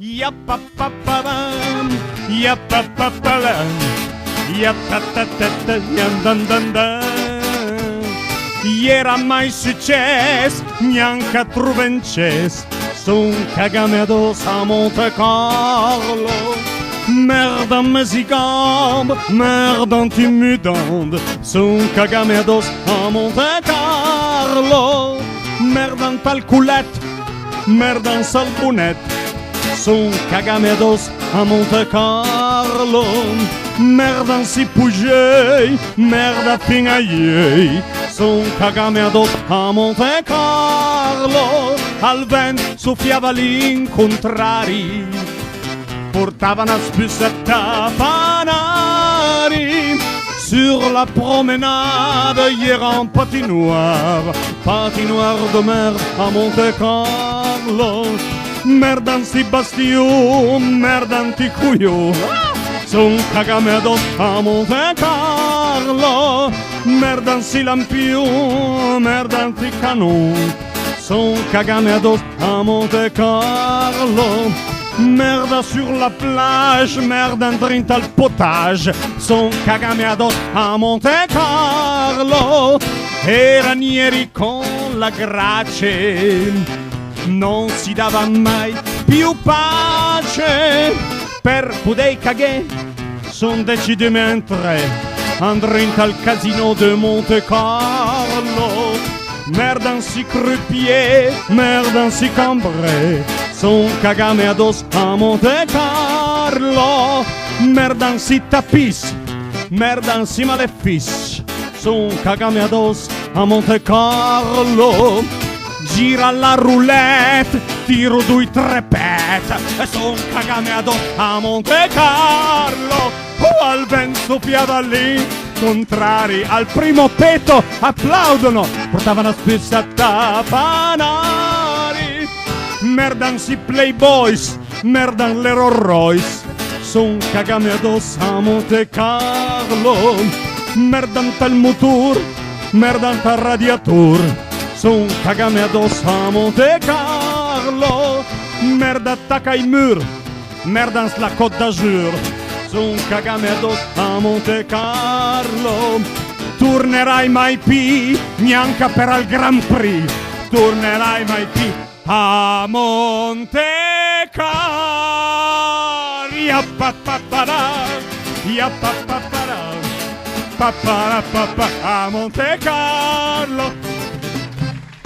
Yapapapam, yapapapalam, yapatatatata, era mai succes, neanche truvences, son cagameados a Monte Carlo. Merde en mesigambe, merde en timidande, son cagameados a Monte Carlo. Merde en talcoulette, merde en salbonette, son cagameados a Monte Carlo. Merde en cipougei, merde a pingaillei, son cagameados a Monte Carlo. Al vent soffiava l'incontrari, portavano a spussetta panari. Sur la promenade, hier en patinoire de mer à Monte Carlo. Merdan si bastion, merdan ti couillon, son cagameados a Monte Carlo. Merdan si lampion, merdan ti canon, son cagameados a Monte Carlo. Merda sur la plage, merda dentro al potage, son cagameados a Monte Carlo. Erano ieri con la Grace, non si dava mai più pace. Per poder cagare, son decidi mentre andrin al casino de Monte Carlo. Merdan si croupier, merdan si cambré, son cagameados a Monte Carlo. Merdan si tapis, merdan si malefice, son cagameados a Monte Carlo. Gira la roulette, tiro due trepette, e son cagameados a Monte Carlo. Al vento soffiava lì, contrari al primo petto applaudono, portavano spessata panari. Merdan si playboys, merdan le Rolls Royce, son cagameados a Monte Carlo. Merdan tal motor, merdan tal radiator, son cagameados a Monte Carlo. Merda attacca i mur, merdan la Côte d'Azur, son cagameados a Monte Carlo. Tornerai mai più, neanche per al Grand Prix, tornerai mai più a Monte Carlo. Yapapapara, a Monte Carlo.